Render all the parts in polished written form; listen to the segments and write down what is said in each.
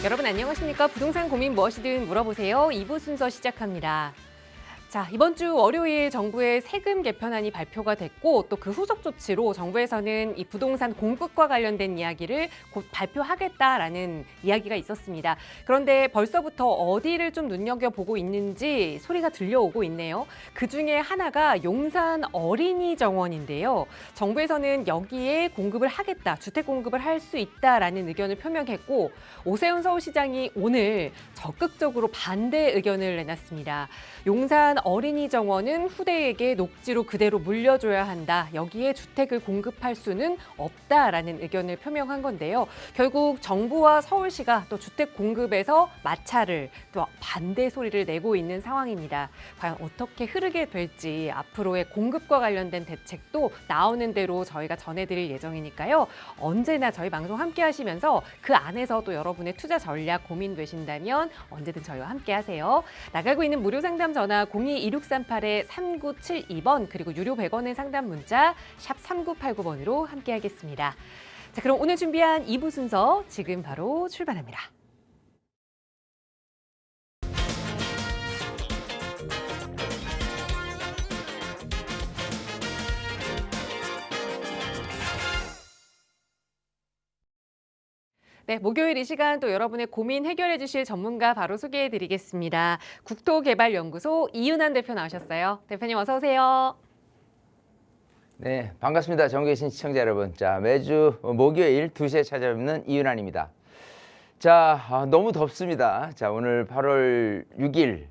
여러분 안녕하십니까? 부동산 고민 무엇이든 물어보세요. 2부 순서 시작합니다. 자, 이번 주 월요일 정부의 세금 개편안이 발표가 됐고 또 그 후속 조치로 정부에서는 이 부동산 공급과 관련된 이야기를 곧 발표하겠다라는 이야기가 있었습니다. 그런데 벌써부터 어디를 좀 눈여겨보고 있는지 소리가 들려오고 있네요. 그중에 하나가 용산 어린이 정원인데요. 정부에서는 여기에 공급을 하겠다, 주택 공급을 할 수 있다라는 의견을 표명했고 오세훈 서울시장이 오늘 적극적으로 반대 의견을 내놨습니다. 용산 어린이 정원은 후대에게 녹지로 그대로 물려줘야 한다. 여기에 주택을 공급할 수는 없다라는 의견을 표명한 건데요. 결국 정부와 서울시가 또 주택 공급에서 마찰을 또 반대 소리를 내고 있는 상황입니다. 과연 어떻게 흐르게 될지 앞으로의 공급과 관련된 대책도 나오는 대로 저희가 전해드릴 예정이니까요. 언제나 저희 방송 함께 하시면서 그 안에서 또 여러분의 투자 전략 고민되신다면 언제든 저희와 함께 하세요. 나가고 있는 무료 상담 전화 02-2638-3972번 그리고 유료 100원의 상담 문자 샵 3989번으로 함께 하겠습니다. 자, 그럼 오늘 준비한 2부 순서 지금 바로 출발합니다. 네, 목요일 이 시간 또 여러분의 고민 해결해 주실 전문가 바로 소개해 드리겠습니다. 국토개발연구소 이윤환 대표 나오셨어요. 대표님 어서 오세요. 네, 반갑습니다. 전국에 계신 시청자 여러분. 자, 매주 목요일 2시에 찾아뵙는 이윤환입니다. 자, 너무 덥습니다. 자, 오늘 8월 6일,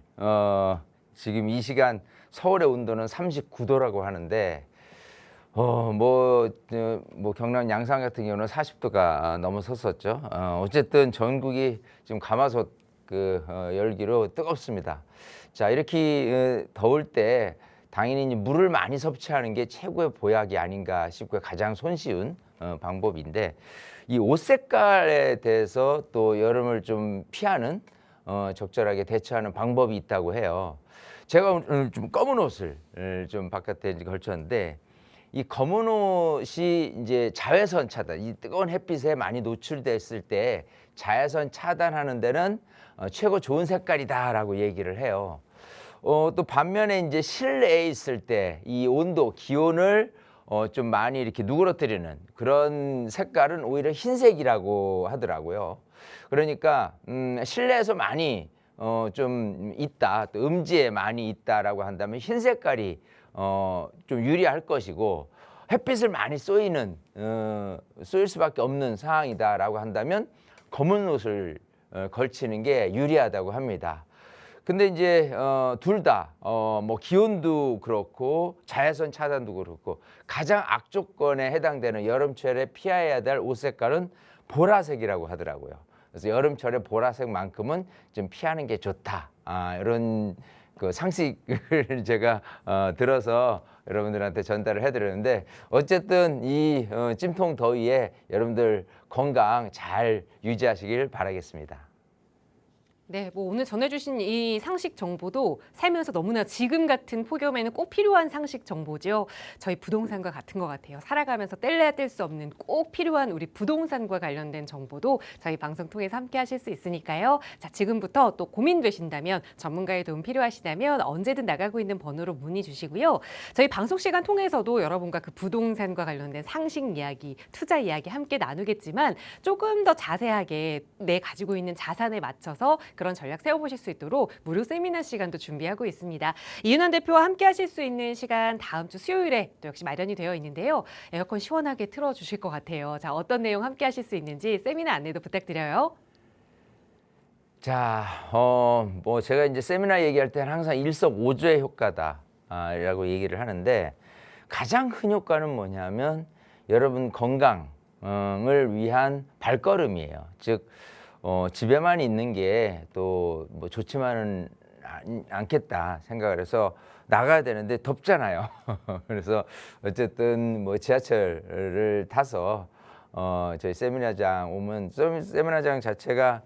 지금 이 시간 서울의 온도는 39도라고 하는데, 뭐 경남 양산 같은 경우는 40도가 넘어섰었죠. 어쨌든 전국이 지금 가마솥 열기로 뜨겁습니다. 자, 이렇게 더울 때 당연히 물을 많이 섭취하는 게 최고의 보약이 아닌가 싶고요. 가장 손쉬운 방법인데 이 옷 색깔에 대해서 또 여름을 좀 피하는 적절하게 대처하는 방법이 있다고 해요. 제가 오늘 좀 검은 옷을 좀 바깥에 걸쳤는데 이 검은 옷이 이제 자외선 차단, 이 뜨거운 햇빛에 많이 노출됐을 때 자외선 차단하는 데는 최고 좋은 색깔이다라고 얘기를 해요. 또 반면에 이제 실내에 있을 때 이 온도, 기온을 좀 많이 이렇게 누그러뜨리는 그런 색깔은 오히려 흰색이라고 하더라고요. 그러니까 실내에서 많이 좀 있다, 또 음지에 많이 있다라고 한다면 흰 색깔이 좀 유리할 것이고 햇빛을 많이 쏘일 수밖에 없는 상황이다라고 한다면 검은 옷을 걸치는 게 유리하다고 합니다. 근데 이제 둘 다 뭐 기온도 그렇고 자외선 차단도 그렇고 가장 악조건에 해당되는 여름철에 피해야 될 옷 색깔은 보라색이라고 하더라고요. 그래서 여름철에 보라색만큼은 좀 피하는 게 좋다. 이런 그 상식을 제가 들어서 여러분들한테 전달을 해드렸는데 어쨌든 이 찜통 더위에 여러분들 건강 잘 유지하시길 바라겠습니다. 네, 뭐 오늘 전해주신 이 상식 정보도 살면서 너무나 지금 같은 폭염에는 꼭 필요한 상식 정보죠. 저희 부동산과 같은 것 같아요. 살아가면서 뗄래야 뗄 수 없는 꼭 필요한 우리 부동산과 관련된 정보도 저희 방송 통해서 함께 하실 수 있으니까요. 자, 지금부터 또 고민되신다면 전문가의 도움 필요하시다면 언제든 나가고 있는 번호로 문의 주시고요. 저희 방송 시간 통해서도 여러분과 그 부동산과 관련된 상식 이야기, 투자 이야기 함께 나누겠지만 조금 더 자세하게 내 가지고 있는 자산에 맞춰서 그런 전략 세워보실 수 있도록 무료 세미나 시간도 준비하고 있습니다. 이윤환 대표와 함께 하실 수 있는 시간 다음 주 수요일에 또 역시 마련이 되어 있는데요. 에어컨 시원하게 틀어주실 것 같아요. 자, 어떤 내용 함께 하실 수 있는지 세미나 안내도 부탁드려요. 자, 뭐 제가 이제 세미나 얘기할 때는 항상 일석오조의 효과다라고 얘기를 하는데 가장 큰 효과는 뭐냐면 여러분 건강을 위한 발걸음이에요. 즉 집에만 있는 게 또 뭐 좋지만은 않겠다 생각을 해서 나가야 되는데 덥잖아요. 그래서 어쨌든 뭐 지하철을 타서 저희 세미나장 오면 세미나장 자체가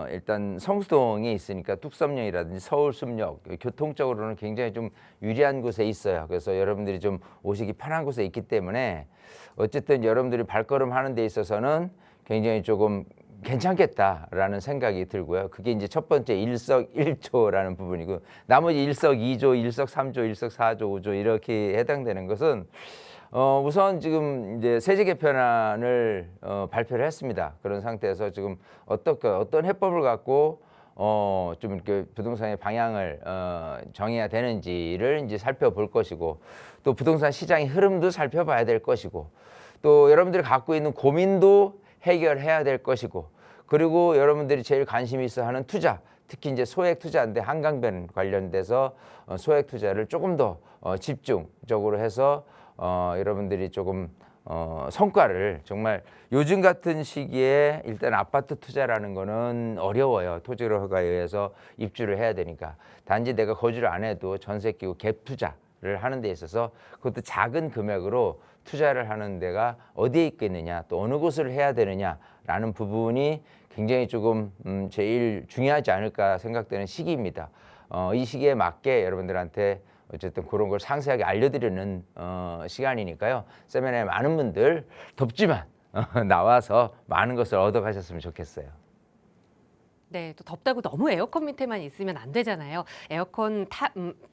일단 성수동에 있으니까 뚝섬역이라든지 서울숲역 교통적으로는 굉장히 좀 유리한 곳에 있어요. 그래서 여러분들이 좀 오시기 편한 곳에 있기 때문에 어쨌든 여러분들이 발걸음하는 데 있어서는 굉장히 조금 괜찮겠다라는 생각이 들고요. 그게 이제 첫 번째 일석일조라는 부분이고, 나머지 일석이조, 일석삼조, 일석사조, 오조 이렇게 해당되는 것은 우선 지금 이제 세제 개편안을 발표를 했습니다. 그런 상태에서 지금 어떤 해법을 갖고 좀 이렇게 부동산의 방향을 정해야 되는지를 이제 살펴볼 것이고, 또 부동산 시장의 흐름도 살펴봐야 될 것이고, 또 여러분들이 갖고 있는 고민도 해결해야 될 것이고, 그리고 여러분들이 제일 관심 있어 하는 투자, 특히 이제 소액 투자인데 한강변 관련돼서 소액 투자를 조금 더 집중적으로 해서 여러분들이 조금 성과를, 정말 요즘 같은 시기에 일단 아파트 투자라는 거는 어려워요. 토지로 허가에 의해서 입주를 해야 되니까. 단지 내가 거주를 안 해도 전세 끼고 갭 투자를 하는 데 있어서 그것도 작은 금액으로 투자를 하는 데가 어디에 있겠느냐, 또 어느 곳을 해야 되느냐라는 부분이 굉장히 조금 제일 중요하지 않을까 생각되는 시기입니다. 이 시기에 맞게 여러분들한테 어쨌든 그런 걸 상세하게 알려드리는 시간이니까요. 세미나에 많은 분들 덥지만 나와서 많은 것을 얻어가셨으면 좋겠어요. 네, 또 덥다고 너무 에어컨 밑에만 있으면 안 되잖아요. 에어컨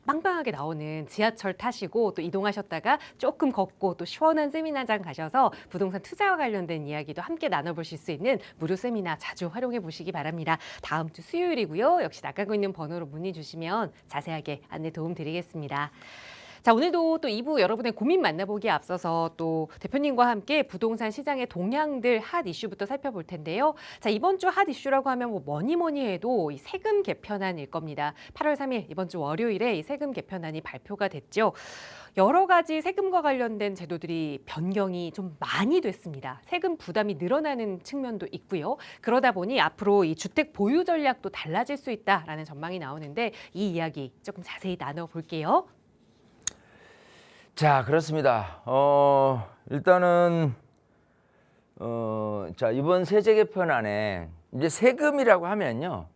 빵빵하게 나오는 지하철 타시고 또 이동하셨다가 조금 걷고 또 시원한 세미나장 가셔서 부동산 투자와 관련된 이야기도 함께 나눠보실 수 있는 무료 세미나 자주 활용해 보시기 바랍니다. 다음 주 수요일이고요. 역시 나가고 있는 번호로 문의 주시면 자세하게 안내 도움 드리겠습니다. 자, 오늘도 또 2부 여러분의 고민 만나보기에 앞서서 또 대표님과 함께 부동산 시장의 동향들 핫 이슈부터 살펴볼 텐데요. 자, 이번 주 핫 이슈라고 하면 뭐 뭐니 해도 이 세금 개편안일 겁니다. 8월 3일 이번 주 월요일에 이 세금 개편안이 발표가 됐죠. 여러 가지 세금과 관련된 제도들이 변경이 좀 많이 됐습니다. 세금 부담이 늘어나는 측면도 있고요. 그러다 보니 앞으로 이 주택 보유 전략도 달라질 수 있다라는 전망이 나오는데 이 이야기 조금 자세히 나눠볼게요. 자, 그렇습니다. 일단은 자, 이번 세제 개편안에 이제 세금이라고 하면요,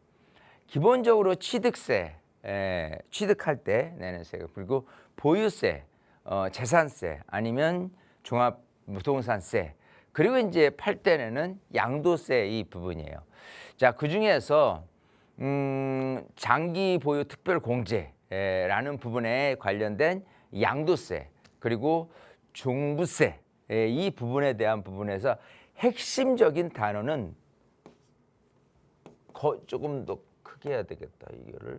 기본적으로 취득세, 취득할 때 내는 세금, 그리고 보유세, 재산세, 아니면 종합부동산세, 그리고 이제 팔 때 내는 양도세, 이 부분이에요. 자, 그 중에서 장기 보유 특별 공제라는 부분에 관련된 양도세, 그리고 종부세, 이 부분에 대한 부분에서 핵심적인 단어는 조금 더 크게 해야 되겠다. 이거를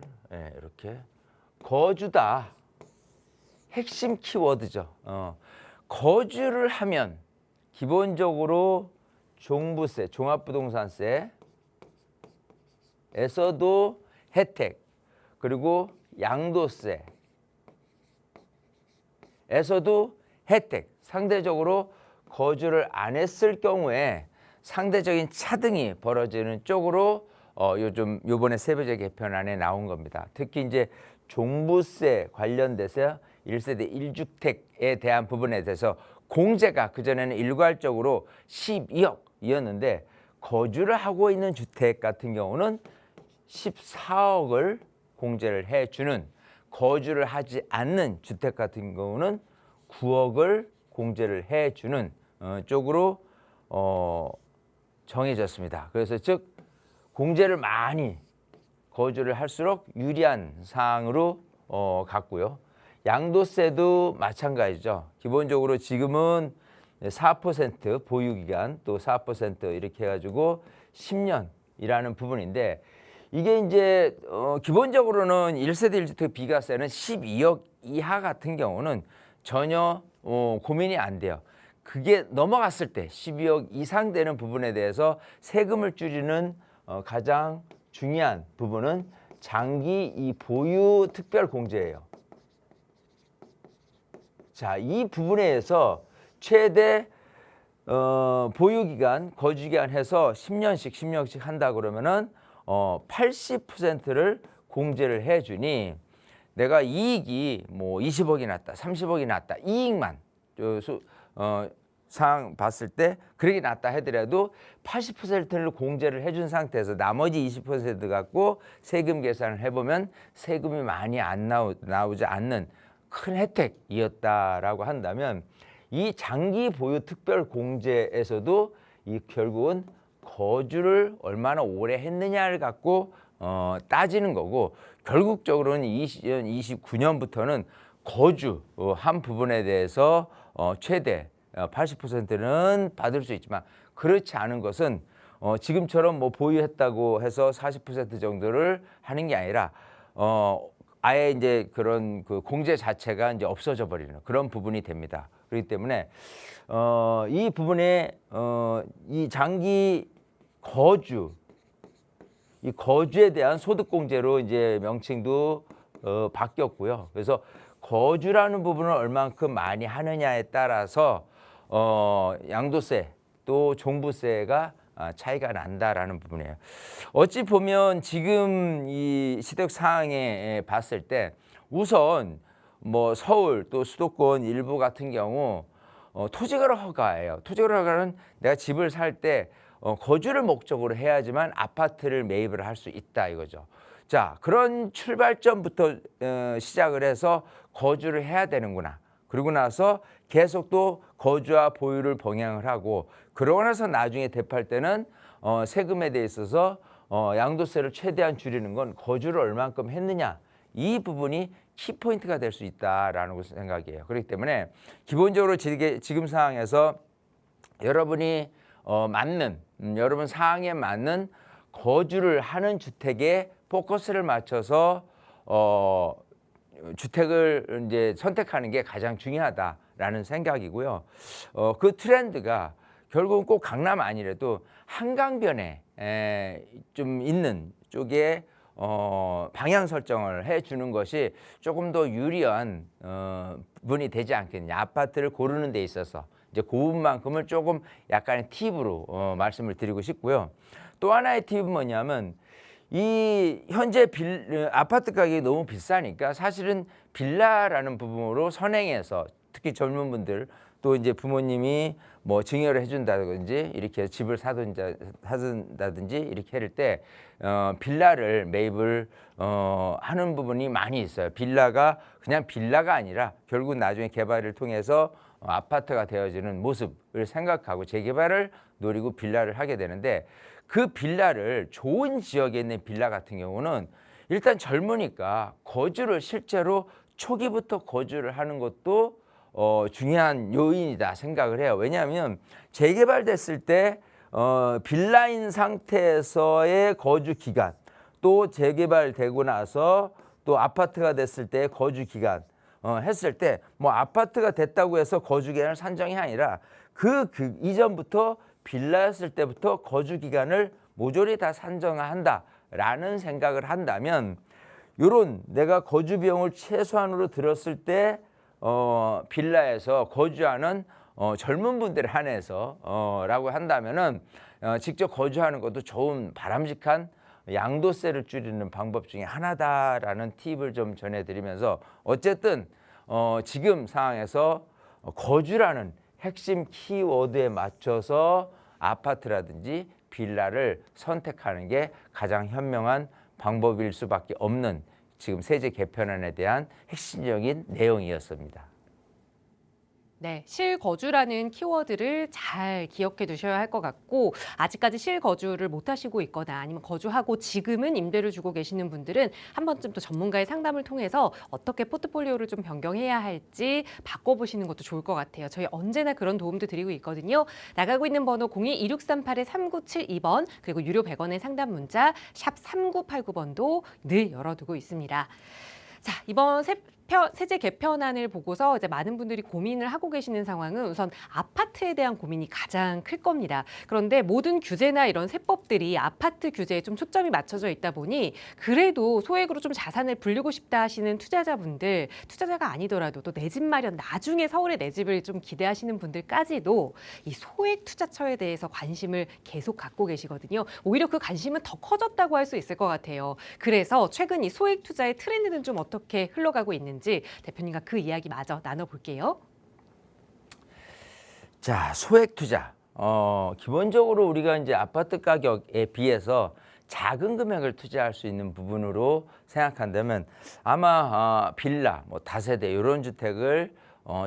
이렇게 거주다. 핵심 키워드죠. 거주를 하면 기본적으로 종부세, 종합부동산세에서도 혜택, 그리고 양도세 에서도 혜택, 상대적으로 거주를 안 했을 경우에 상대적인 차등이 벌어지는 쪽으로 요번에 세제 개편안에 나온 겁니다. 특히 이제 종부세 관련돼서 1세대 1주택에 대한 부분에 대해서 공제가 그전에는 일괄적으로 12억이었는데 거주를 하고 있는 주택 같은 경우는 14억을 공제를 해주는, 거주를 하지 않는 주택 같은 경우는 9억을 공제를 해주는 쪽으로 정해졌습니다. 그래서 즉 공제를 많이 거주를 할수록 유리한 사항으로 갔고요. 양도세도 마찬가지죠. 기본적으로 지금은 4% 보유기간, 또 4% 이렇게 해가지고 10년이라는 부분인데, 이게 이제 기본적으로는 1세대 1주택 비과세는 12억 이하 같은 경우는 전혀 고민이 안 돼요. 그게 넘어갔을 때 12억 이상 되는 부분에 대해서 세금을 줄이는 가장 중요한 부분은 장기 이 보유 특별 공제예요. 자, 이 부분에서 최대 보유기간, 거주기간 해서 10년씩 한다 그러면은 80%를 공제를 해주니, 내가 이익이 뭐 20억이 났다, 30억이 났다, 이익만 상황 봤을 때 그렇게 났다 하더라도 80%를 공제를 해준 상태에서 나머지 20% 갖고 세금 계산을 해보면 세금이 많이 안 나오지 않는 큰 혜택이었다라고 한다면, 이 장기 보유 특별 공제에서도 이 결국은 거주를 얼마나 오래 했느냐를 갖고 따지는 거고, 결국적으로는 2029년부터는 거주 한 부분에 대해서 최대 80%는 받을 수 있지만, 그렇지 않은 것은 지금처럼 뭐 보유했다고 해서 40% 정도를 하는 게 아니라 아예 이제 그런 그 공제 자체가 이제 없어져 버리는 그런 부분이 됩니다. 그렇기 때문에 이 부분에 이 장기 거주, 이 거주에 대한 소득공제로 이제 명칭도 바뀌었고요. 그래서 거주라는 부분을 얼만큼 많이 하느냐에 따라서 양도세 또 종부세가 차이가 난다라는 부분이에요. 어찌 보면 지금 이 시대적 상황에 봤을 때 우선 뭐 서울 또 수도권 일부 같은 경우 토지거래 허가예요. 토지거래 허가는 내가 집을 살 때 거주를 목적으로 해야지만 아파트를 매입을 할 수 있다 이거죠. 자, 그런 출발점부터 시작을 해서 거주를 해야 되는구나. 그러고 나서 계속 또 거주와 보유를 병행을 하고, 그러고 나서 나중에 대파할 때는 세금에 대해 있어서 양도세를 최대한 줄이는 건 거주를 얼만큼 했느냐, 이 부분이 키포인트가 될 수 있다라는 생각이에요. 그렇기 때문에 기본적으로 지금 상황에서 여러분이 여러분 상황에 맞는 거주를 하는 주택에 포커스를 맞춰서 주택을 이제 선택하는 게 가장 중요하다라는 생각이고요. 그 트렌드가 결국은 꼭 강남 아니라도 한강변에 좀 있는 쪽에 방향 설정을 해주는 것이 조금 더 유리한 부분이 되지 않겠느냐. 아파트를 고르는 데 있어서 이제 그 부분만큼을 조금 약간의 팁으로 말씀을 드리고 싶고요. 또 하나의 팁은 뭐냐면, 이 현재 아파트 가격이 너무 비싸니까 사실은 빌라라는 부분으로 선행해서, 특히 젊은 분들 또 이제 부모님이 뭐 증여를 해준다든지 이렇게 집을 사든다든지 이렇게 할 때 빌라를 매입을 하는 부분이 많이 있어요. 빌라가 그냥 빌라가 아니라 결국 나중에 개발을 통해서 아파트가 되어지는 모습을 생각하고 재개발을 노리고 빌라를 하게 되는데, 그 빌라를 좋은 지역에 있는 빌라 같은 경우는 일단 젊으니까 거주를 실제로 초기부터 거주를 하는 것도 중요한 요인이다 생각을 해요. 왜냐하면 재개발됐을 때 빌라인 상태에서의 거주 기간, 또 재개발되고 나서 또 아파트가 됐을 때 거주 기간 했을 때, 뭐 아파트가 됐다고 해서 거주 기간을 산정이 아니라 그 이전부터 빌라였을 때부터 거주 기간을 모조리 다 산정한다라는 생각을 한다면, 요런 내가 거주 비용을 최소한으로 들었을 때 빌라에서 거주하는 젊은 분들에 한해서 라고 한다면은 직접 거주하는 것도 좋은 바람직한 양도세를 줄이는 방법 중에 하나다라는 팁을 좀 전해드리면서, 어쨌든 지금 상황에서 거주라는 핵심 키워드에 맞춰서 아파트라든지 빌라를 선택하는 게 가장 현명한 방법일 수밖에 없는 지금 세제 개편안에 대한 핵심적인 내용이었습니다. 네, 실거주라는 키워드를 잘 기억해 두셔야 할 것 같고, 아직까지 실거주를 못 하시고 있거나 아니면 거주하고 지금은 임대를 주고 계시는 분들은 한 번쯤 또 전문가의 상담을 통해서 어떻게 포트폴리오를 좀 변경해야 할지 바꿔보시는 것도 좋을 것 같아요. 저희 언제나 그런 도움도 드리고 있거든요. 나가고 있는 번호 02-2638-3972번, 그리고 유료 100원의 상담 문자 샵 3989번도 늘 열어두고 있습니다. 자, 이번 세제 개편안을 보고서 이제 많은 분들이 고민을 하고 계시는 상황은 우선 아파트에 대한 고민이 가장 클 겁니다. 그런데 모든 규제나 이런 세법들이 아파트 규제에 좀 초점이 맞춰져 있다 보니, 그래도 소액으로 좀 자산을 불리고 싶다 하시는 투자자분들, 투자자가 아니더라도 또 내 집 마련, 나중에 서울에 내 집을 좀 기대하시는 분들까지도 이 소액 투자처에 대해서 관심을 계속 갖고 계시거든요. 오히려 그 관심은 더 커졌다고 할 수 있을 것 같아요. 그래서 최근 이 소액 투자의 트렌드는 좀 어떻게 흘러가고 있는지 대표님과 그 이야기 마저 나눠볼게요. 자, 소액 투자. 기본적으로 우리가 이제 아파트 가격에 비해서 작은 금액을 투자할 수 있는 부분으로 생각한다면, 아마 빌라, 뭐 다세대 이런 주택을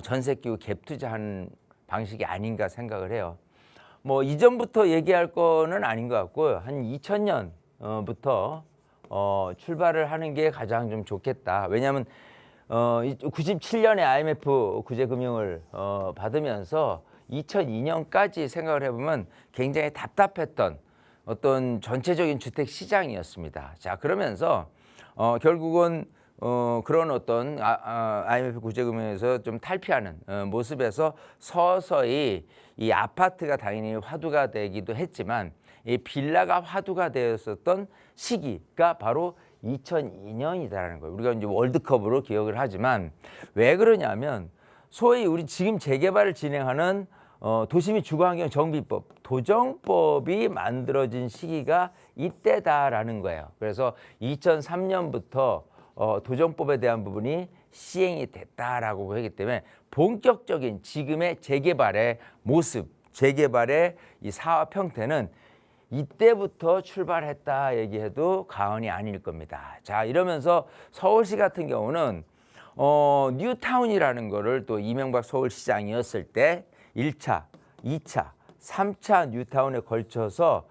전세 끼고 갭 투자하는 방식이 아닌가 생각을 해요. 뭐 이전부터 얘기할 거는 아닌 것 같고요. 한 2000년부터 출발을 하는 게 가장 좀 좋겠다. 왜냐하면 97년에 IMF 구제금융을 받으면서 2002년까지 생각을 해보면 굉장히 답답했던 어떤 전체적인 주택 시장이었습니다. 자, 그러면서 결국은 그런 어떤 IMF 구제금융에서 좀 탈피하는 모습에서 서서히 이 아파트가 당연히 화두가 되기도 했지만 이 빌라가 화두가 되었었던 시기가 바로 2002년이다라는 거예요. 우리가 이제 월드컵으로 기억을 하지만 왜 그러냐면 소위 우리 지금 재개발을 진행하는 도시및 주거환경 정비법, 도정법이 만들어진 시기가 이때다라는 거예요. 그래서 2003년부터 도정법에 대한 부분이 시행이 됐다라고 하기 때문에 본격적인 지금의 재개발의 모습, 재개발의 이 사업 형태는 이때부터 출발했다 얘기해도 과언이 아닐 겁니다. 자, 이러면서 서울시 같은 경우는 뉴타운이라는 거를 또 이명박 서울시장이었을 때 1차, 2차, 3차 뉴타운에 걸쳐서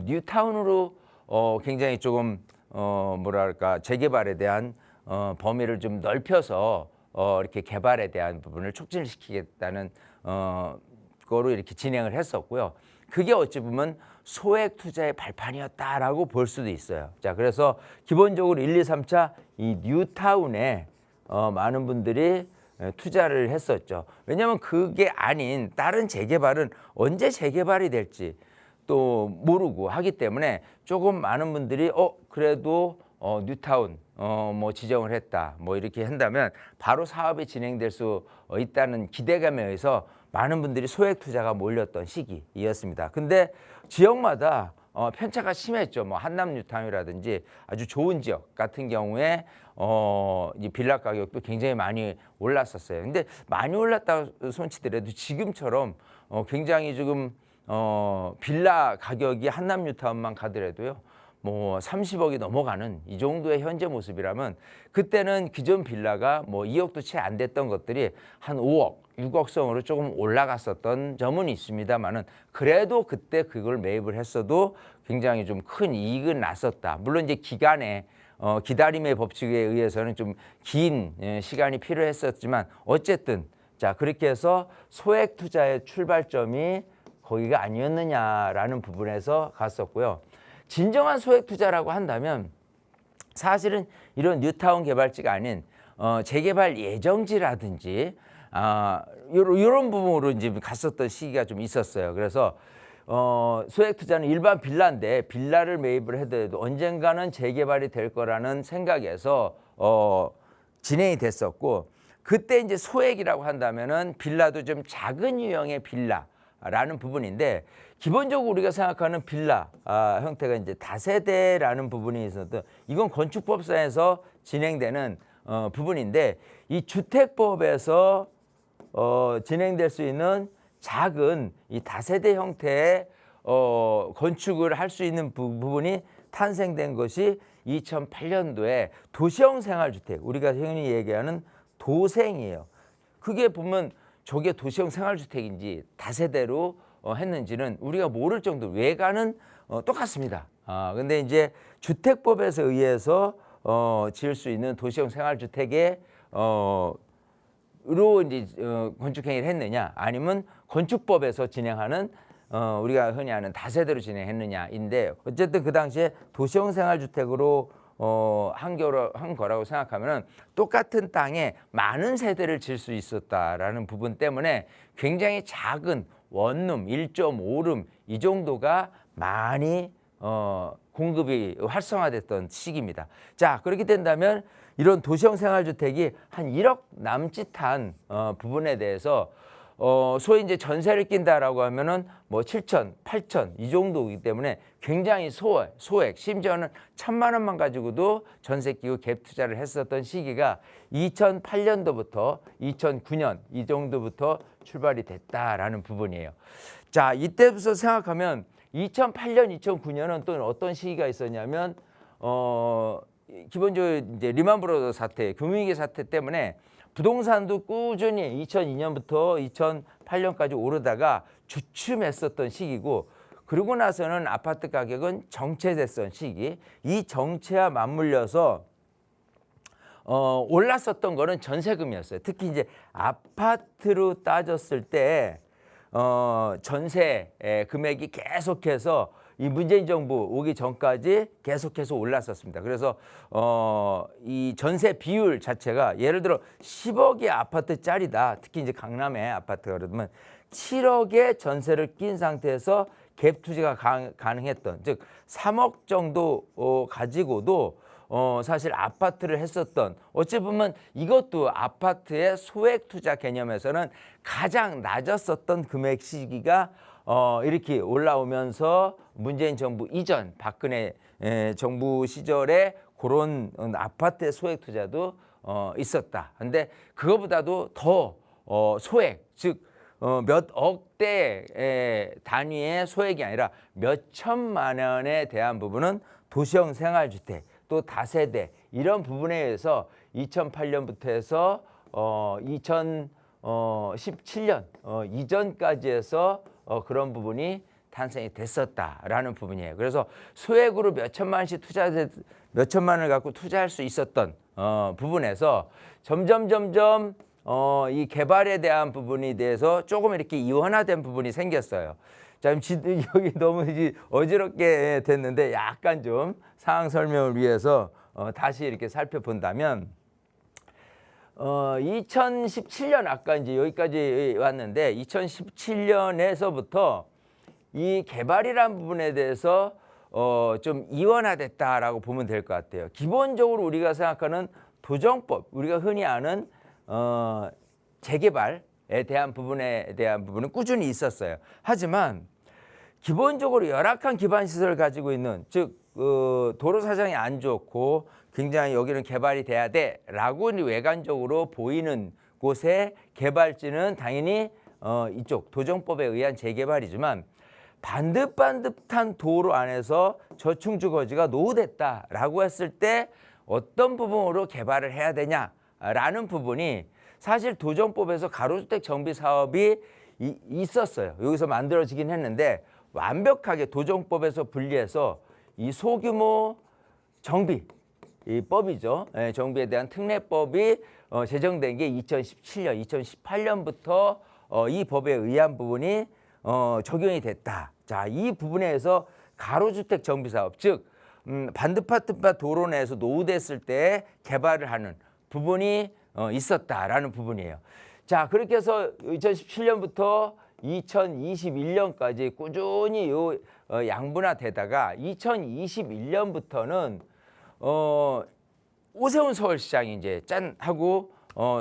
뉴타운으로 굉장히 조금 뭐랄까 재개발에 대한 범위를 좀 넓혀서 이렇게 개발에 대한 부분을 촉진시키겠다는 거로 이렇게 진행을 했었고요. 그게 어찌 보면 소액 투자의 발판이었다라고 볼 수도 있어요. 자, 그래서 기본적으로 1, 2, 3차 이 뉴타운에 많은 분들이 투자를 했었죠. 왜냐하면 그게 아닌 다른 재개발은 언제 재개발이 될지 또 모르고 하기 때문에 조금 많은 분들이 그래도 뉴타운 뭐 지정을 했다 뭐 이렇게 한다면 바로 사업이 진행될 수 있다는 기대감에 의해서 많은 분들이 소액 투자가 몰렸던 시기였습니다. 근데 지역마다 편차가 심했죠. 뭐 한남 뉴타운이라든지 아주 좋은 지역 같은 경우에 이 빌라 가격도 굉장히 많이 올랐었어요. 근데 많이 올랐다고 손치더라도 지금처럼 굉장히 지금 빌라 가격이 한남 뉴타운만 가더라도요. 뭐 30억이 넘어가는 이 정도의 현재 모습이라면 그때는 기존 빌라가 뭐 2억도 채 안 됐던 것들이 한 5억, 6억 선으로 조금 올라갔었던 점은 있습니다만은 그래도 그때 그걸 매입을 했어도 굉장히 좀 큰 이익은 났었다. 물론 이제 기간에 기다림의 법칙에 의해서는 좀 긴 시간이 필요했었지만 어쨌든 자 그렇게 해서 소액 투자의 출발점이 거기가 아니었느냐라는 부분에서 갔었고요. 진정한 소액 투자라고 한다면 사실은 이런 뉴타운 개발지가 아닌 재개발 예정지라든지 이런 부분으로 이제 갔었던 시기가 좀 있었어요. 그래서 소액 투자는 일반 빌라인데 빌라를 매입을 해도 언젠가는 재개발이 될 거라는 생각에서 진행이 됐었고 그때 이제 소액이라고 한다면은 빌라도 좀 작은 유형의 빌라라는 부분인데 기본적으로 우리가 생각하는 빌라 형태가 이제 다세대라는 부분이 있어도 이건 건축법상에서 진행되는 부분인데 이 주택법에서 진행될 수 있는 작은 이 다세대 형태의 건축을 할 수 있는 부분이 탄생된 것이 2008년도에 도시형 생활주택, 우리가 흔히 얘기하는 도생이에요. 그게 보면 저게 도시형 생활주택인지 다세대로 했는지는 우리가 모를 정도로 외관은 똑같습니다. 근데 이제 주택법에서 의해서 지을 수 있는 도시형 생활주택에 로 이제 건축 행위를 했느냐 아니면 건축법에서 진행하는 우리가 흔히 아는 다세대로 진행했느냐인데 어쨌든 그 당시에 도시형 생활주택으로 한 거라고 생각하면은 똑같은 땅에 많은 세대를 지을 수 있었다라는 부분 때문에 굉장히 작은 원룸 1.5룸 이 정도가 많이 공급이 활성화됐던 시기입니다. 자, 그렇게 된다면 이런 도시형 생활주택이 한 1억 남짓한 부분에 대해서 소위 이제 전세를 낀다라고 하면은 뭐 7천, 8천 이 정도이기 때문에 굉장히 소액 심지어는 1,000만 원만 가지고도 전세 끼고 갭 투자를 했었던 시기가 2008년도부터 2009년 이 정도부터 출발이 됐다라는 부분이에요. 자, 이때부터 생각하면 2008년, 2009년은 또 어떤 시기가 있었냐면 기본적으로 이제 리만 브러더 사태, 금융위기 사태 때문에 부동산도 꾸준히 2002년부터 2008년까지 오르다가 주춤했었던 시기고 그러고 나서는 아파트 가격은 정체됐던 시기. 이 정체와 맞물려서 올랐었던 거는 전세금이었어요. 특히 이제 아파트로 따졌을 때 전세 금액이 계속해서 이 문재인 정부 오기 전까지 계속해서 올랐었습니다. 그래서 이 전세 비율 자체가 예를 들어 10억의 아파트짜리다. 특히 이제 강남의 아파트가 그러면 7억의 전세를 낀 상태에서 갭 투자가 가능했던, 즉 3억 정도 가지고도 사실 아파트를 했었던, 어찌 보면 이것도 아파트의 소액 투자 개념에서는 가장 낮았었던 금액 시기가 이렇게 올라오면서 문재인 정부 이전 박근혜 정부 시절에 그런 아파트의 소액 투자도 있었다. 근데 그거보다도 더 소액, 즉 몇 억대 단위의 소액이 아니라 몇 천만 원에 대한 부분은 도시형 생활주택 또 다세대 이런 부분에 의해서 2008년부터 해서 2017년 이전까지 해서 그런 부분이 탄생이 됐었다라는 부분이에요. 그래서 소액으로 몇 천만 원씩 몇 천만 원을 갖고 투자할 수 있었던 부분에서 점점 이 개발에 대한 부분에 대해서 조금 이렇게 이원화된 부분이 생겼어요. 자, 여기 너무 어지럽게 됐는데 약간 좀 상황 설명을 위해서 다시 이렇게 살펴본다면 2017년 아까 이제 여기까지 왔는데 2017년에서부터 이 개발이라는 부분에 대해서 좀 이원화됐다라고 보면 될 것 같아요. 기본적으로 우리가 생각하는 도정법, 우리가 흔히 아는 재개발에 대한 부분은 꾸준히 있었어요. 하지만 기본적으로 열악한 기반 시설을 가지고 있는, 즉 도로 사정이 안 좋고 굉장히 여기는 개발이 돼야 돼라고 외관적으로 보이는 곳의 개발지는 당연히 이쪽 도정법에 의한 재개발이지만 반듯반듯한 도로 안에서 저층주거지가 노후됐다라고 했을 때 어떤 부분으로 개발을 해야 되냐라는 부분이 사실 도정법에서 가로주택 정비 사업이 있었어요. 여기서 만들어지긴 했는데 완벽하게 도정법에서 분리해서 이 소규모 정비 이 법이죠. 정비에 대한 특례법이 제정된 게 2017년, 2018년부터 이 법에 의한 부분이 적용이 됐다. 자, 이 부분에서 가로주택 정비 사업, 즉 반듯반듯한 도로 내에서 노후됐을 때 개발을 하는 부분이 있었다라는 부분이에요. 자, 그렇게 해서 2017년부터 2021년까지 꾸준히 양분화되다가 2021년부터는 오세훈 서울시장이 이제 짠 하고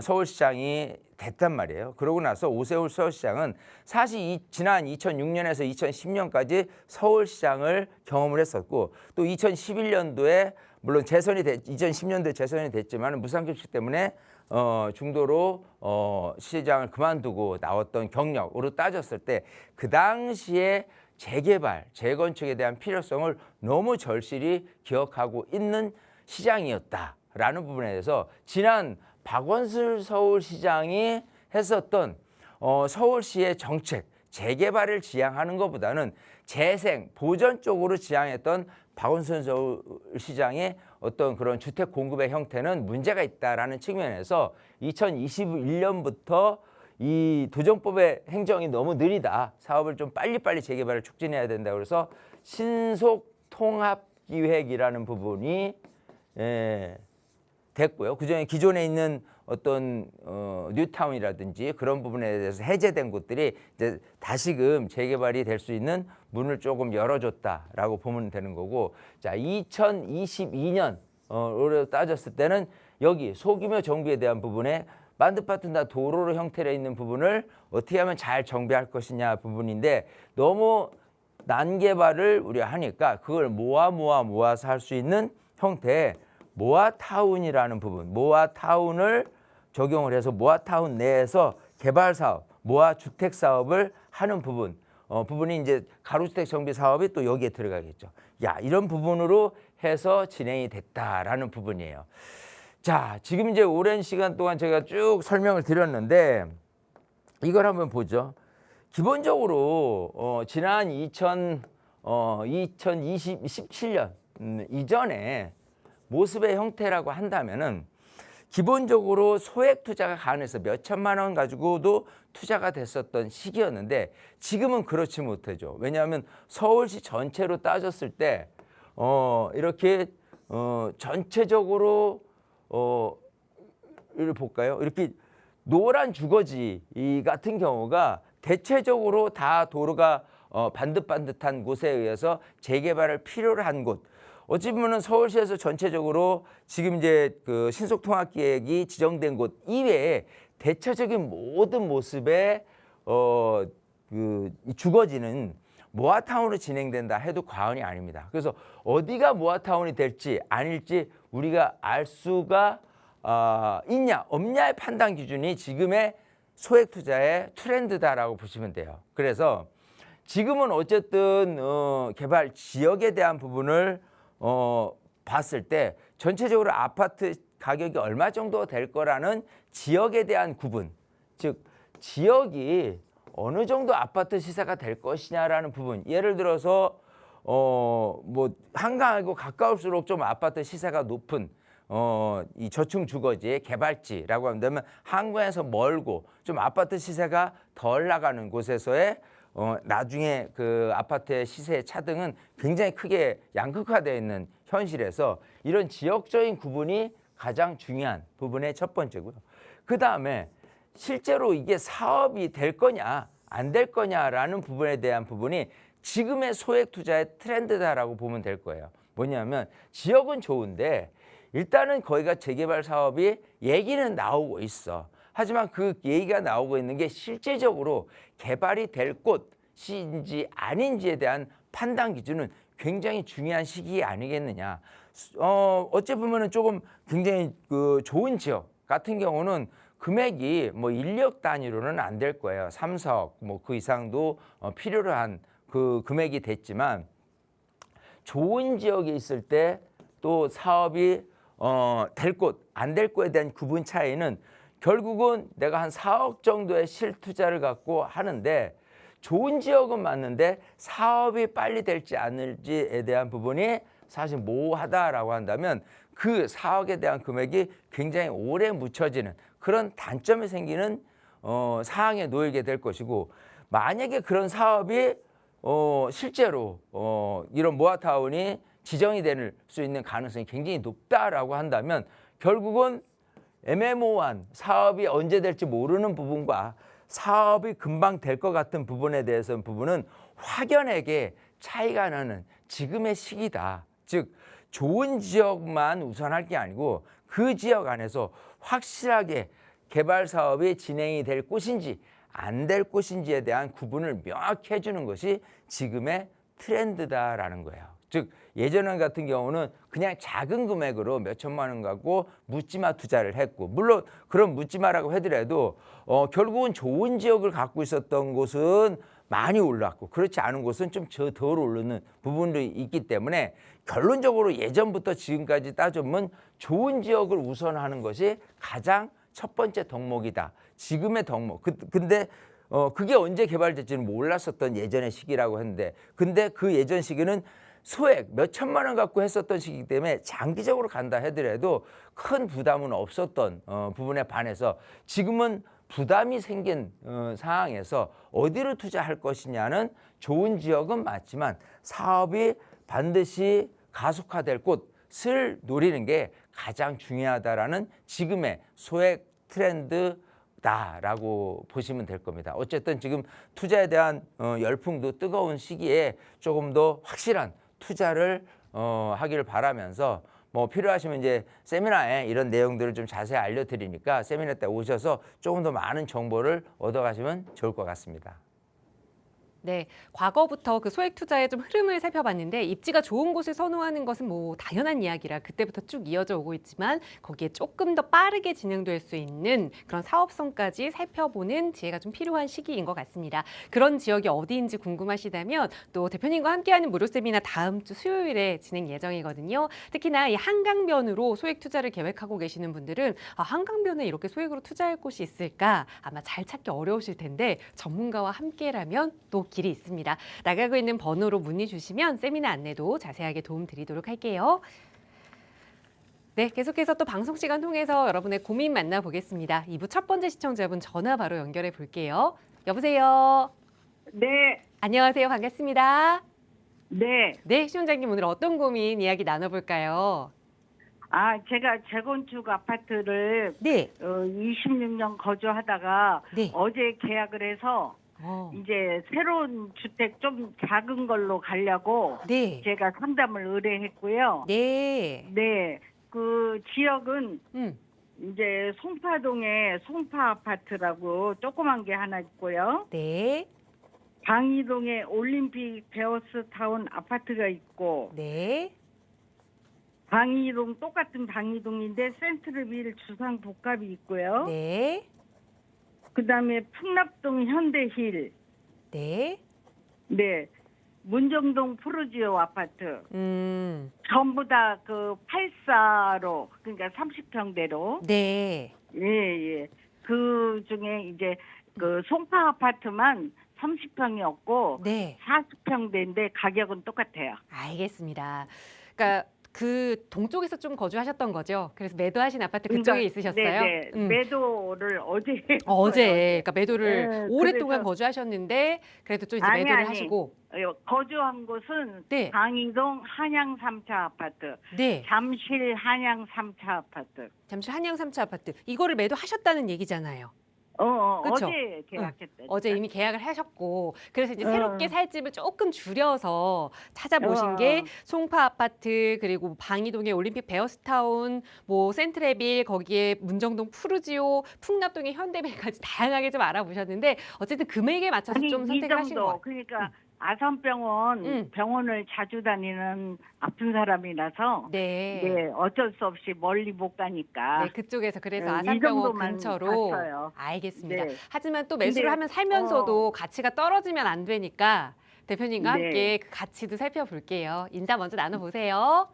서울시장이 됐단 말이에요. 그러고 나서 오세훈 서울시장은 사실 지난 2006년에서 2010년까지 서울시장을 경험을 했었고 또 2011년도에 물론 2010년도에 재선이 됐지만 무상급식 때문에 중도로 시장을 그만두고 나왔던 경력으로 따졌을 때 그 당시에 재개발, 재건축에 대한 필요성을 너무 절실히 기억하고 있는 시장이었다라는 부분에 대해서 지난 박원순 서울시장이 했었던 서울시의 정책, 재개발을 지향하는 것보다는 재생, 보전 쪽으로 지향했던 박원순 서울시장의 어떤 그런 주택 공급의 형태는 문제가 있다라는 측면에서 2021년부터 이 도정법의 행정이 너무 느리다. 사업을 좀 빨리빨리 재개발을 촉진해야 된다. 그래서 신속 통합 기획이라는 부분이 됐고요. 그중에 기존에 있는 어떤 뉴타운이라든지 그런 부분에 대해서 해제된 곳들이 이제 다시금 재개발이 될 수 있는 문을 조금 열어줬다라고 보면 되는 거고, 자 2022년으로 따졌을 때는 여기 소규모 정비에 대한 부분에 반듯반듯한 도로로 형태로 있는 부분을 어떻게 하면 잘 정비할 것이냐 부분인데 너무 난개발을 우리가 하니까 그걸 모아서 할 수 있는 형태의 모아타운이라는 부분, 모아타운을 적용을 해서 모아타운 내에서 개발 사업, 모아주택 사업을 하는 부분이 이제 가로주택 정비 사업이 또 여기에 들어가겠죠. 야, 이런 부분으로 해서 진행이 됐다라는 부분이에요. 자, 지금 이제 오랜 시간 동안 제가 쭉 설명을 드렸는데 이걸 한번 보죠. 기본적으로 지난 2017년 이전에 모습의 형태라고 한다면은 기본적으로 소액 투자가 가능해서 몇 천만 원 가지고도 투자가 됐었던 시기였는데 지금은 그렇지 못하죠. 왜냐하면 서울시 전체로 따졌을 때 이렇게 전체적으로 이를 볼까요? 이렇게 노란 주거지 같은 경우가 대체적으로 다 도로가 반듯반듯한 곳에 의해서 재개발을 필요로 한 곳. 어찌 보면은 서울시에서 전체적으로 지금 이제 그 신속통합계획이 지정된 곳 이외에 대체적인 모든 모습의 그 주거지는 모아타운으로 진행된다 해도 과언이 아닙니다. 그래서 어디가 모아타운이 될지 아닐지 우리가 알 수가 있냐 없냐의 판단 기준이 지금의 소액 투자의 트렌드다라고 보시면 돼요. 그래서 지금은 어쨌든 개발 지역에 대한 부분을 봤을 때 전체적으로 아파트 가격이 얼마 정도 될 거라는 지역에 대한 구분, 즉 지역이 어느 정도 아파트 시세가 될 것이냐라는 부분. 예를 들어서 뭐 한강하고 가까울수록 좀 아파트 시세가 높은 이 저층 주거지의 개발지라고 한다면 한강에서 멀고 좀 아파트 시세가 덜 나가는 곳에서의 나중에 그 아파트의 시세 차등은 굉장히 크게 양극화되어 있는 현실에서 이런 지역적인 구분이 가장 중요한 부분의 첫 번째고요. 그 다음에 실제로 이게 사업이 될 거냐 안 될 거냐라는 부분에 대한 부분이 지금의 소액 투자의 트렌드다라고 보면 될 거예요. 뭐냐면 지역은 좋은데 일단은 거기가 재개발 사업이 얘기는 나오고 있어. 하지만 그 얘기가 나오고 있는 게 실제적으로 개발이 될 곳인지 아닌지에 대한 판단 기준은 굉장히 중요한 시기 아니겠느냐. 어찌 보면은 조금 굉장히 그 좋은 지역 같은 경우는 금액이 뭐 1억 단위로는 안 될 거예요. 3, 4억 뭐 그 이상도 필요로 한 그 금액이 됐지만 좋은 지역에 있을 때 또 사업이 될 곳, 안 될 곳에 대한 구분 차이는 결국은 내가 한 4억 정도의 실투자를 갖고 하는데 좋은 지역은 맞는데 사업이 빨리 될지 않을지에 대한 부분이 사실 모호하다라고 한다면 그 4억에 대한 금액이 굉장히 오래 묻혀지는 그런 단점이 생기는 상황에 놓이게 될 것이고 만약에 그런 사업이 실제로 이런 모아타운이 지정이 될 수 있는 가능성이 굉장히 높다라고 한다면 결국은 애매모호한 사업이 언제 될지 모르는 부분과 사업이 금방 될 것 같은 부분에 대해서는 부분은 확연하게 차이가 나는 지금의 시기다. 즉 좋은 지역만 우선할 게 아니고 그 지역 안에서 확실하게 개발 사업이 진행이 될 곳인지 안 될 곳인지에 대한 구분을 명확히 해주는 것이 지금의 트렌드다라는 거예요. 즉 예전 같은 경우는 그냥 작은 금액으로 몇 천만 원 갖고 묻지마 투자를 했고 물론 그런 묻지마라고 하더라도 결국은 좋은 지역을 갖고 있었던 곳은 많이 올랐고 그렇지 않은 곳은 좀 덜 오르는 부분도 있기 때문에 결론적으로 예전부터 지금까지 따져보면 좋은 지역을 우선하는 것이 가장 첫 번째 덕목이다. 지금의 덕목. 근데 그게 언제 개발될지는 몰랐었던 예전의 시기라고 했는데 근데 그 예전 시기는 소액 몇 천만 원 갖고 했었던 시기이기 때문에 장기적으로 간다 하더라도 큰 부담은 없었던 부분에 반해서 지금은 부담이 생긴 상황에서 어디로 투자할 것이냐는 좋은 지역은 맞지만 사업이 반드시 가속화될 곳을 노리는 게 가장 중요하다라는 지금의 소액 트렌드다라고 보시면 될 겁니다. 어쨌든 지금 투자에 대한 열풍도 뜨거운 시기에 조금 더 확실한 투자를 하기를 바라면서 뭐 필요하시면 이제 세미나에 이런 내용들을 좀 자세히 알려드리니까 세미나 때 오셔서 조금 더 많은 정보를 얻어가시면 좋을 것 같습니다. 네, 과거부터 그 소액 투자의 좀 흐름을 살펴봤는데 입지가 좋은 곳을 선호하는 것은 뭐 당연한 이야기라 그때부터 쭉 이어져 오고 있지만 거기에 조금 더 빠르게 진행될 수 있는 그런 사업성까지 살펴보는 지혜가 좀 필요한 시기인 것 같습니다. 그런 지역이 어디인지 궁금하시다면 또 대표님과 함께하는 무료 세미나 다음 주 수요일에 진행 예정이거든요. 특히나 이 한강변으로 소액 투자를 계획하고 계시는 분들은 한강변에 이렇게 소액으로 투자할 곳이 있을까 아마 잘 찾기 어려우실 텐데 전문가와 함께라면 또 길이 있습니다. 나가고 있는 번호로 문의 주시면 세미나 안내도 자세하게 도움드리도록 할게요. 네, 계속해서 또 방송 시간 통해서 여러분의 고민 만나보겠습니다. 2부 첫 번째 시청자분 전화 바로 연결해 볼게요. 여보세요. 네, 안녕하세요. 반갑습니다. 네. 네, 시청자님 오늘 어떤 고민 이야기 나눠볼까요? 제가 재건축 아파트를 네. 26년 거주하다가 네. 어제 계약을 해서 이제 새로운 주택 좀 작은 걸로 가려고 네. 제가 상담을 의뢰했고요. 네. 네, 그 지역은 음. 이제 송파동에 송파 아파트라고 조그만 게 하나 있고요. 네. 방이동에 올림픽 베어스타운 아파트가 있고 네. 방이동 똑같은 방이동인데 센트럴빌 주상복합이 있고요. 네. 그다음에 풍납동 현대힐, 네. 네, 문정동 푸르지오 아파트 전부 다 그 8사로 그러니까 30평대로 네. 예. 그 중에 이제 그 송파 아파트만 30평이었고 네. 40평대인데 가격은 똑같아요. 알겠습니다. 그러니까 그 동쪽에서 좀 거주하셨던 거죠? 그래서 매도하신 아파트 그쪽에 그러니까, 있으셨어요? 네. 매도를 어제 했어요. 어제, 그러니까 매도를 네, 오랫동안 그래서- 거주하셨는데 그래도 좀 이제 아니, 매도를 아니. 하시고, 거주한 곳은 네. 방이동 한양 3차 아파트, 네, 잠실 한양 3차 아파트. 잠시 한양 3차 아파트 이거를 매도하셨다는 얘기잖아요. 그쵸? 어제 계약했다. 어제 이미 계약을 하셨고 그래서 이제 새롭게 어. 살 집을 조금 줄여서 찾아보신 게 송파 아파트 그리고 방이동의 올림픽 베어스타운 뭐 센트레빌 거기에 문정동 푸르지오 풍납동의 현대빌까지 다양하게 좀 알아보셨는데 어쨌든 금액에 맞춰서 아니 좀 이 선택을 하신 것 정도. 같아요. 그러니까 아산병원 병원을 자주 다니는 아픈 사람이라서 네. 어쩔 수 없이 멀리 못 가니까. 네, 그쪽에서 그래서 이 아산병원 정도만 근처로 갔어요. 알겠습니다. 네. 하지만 또 매수를 근데, 하면 살면서도 가치가 떨어지면 안 되니까 대표님과 네. 함께 그 가치도 살펴볼게요. 인사 먼저 나눠보세요.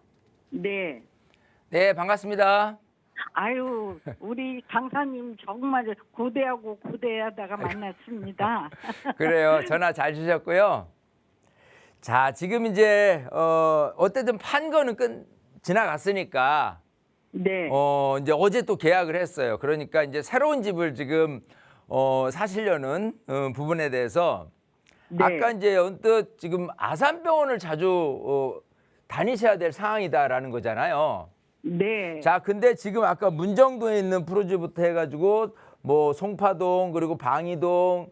네. 네, 반갑습니다. 아유, 우리 강사님 정말 고대하고 고대하다가 만났습니다. 그래요. 전화 잘 주셨고요. 자, 지금 이제 어쨌든 판 거는 지나갔으니까 네. 이제 어제 또 계약을 했어요. 그러니까 이제 새로운 집을 지금 사시려는 부분에 대해서 네. 아까 이제 언뜻 지금 아산병원을 자주 다니셔야 될 상황이다라는 거잖아요. 네. 자, 근데 지금 아까 문정동에 있는 프로즈부터 해가지고 뭐 송파동 그리고 방이동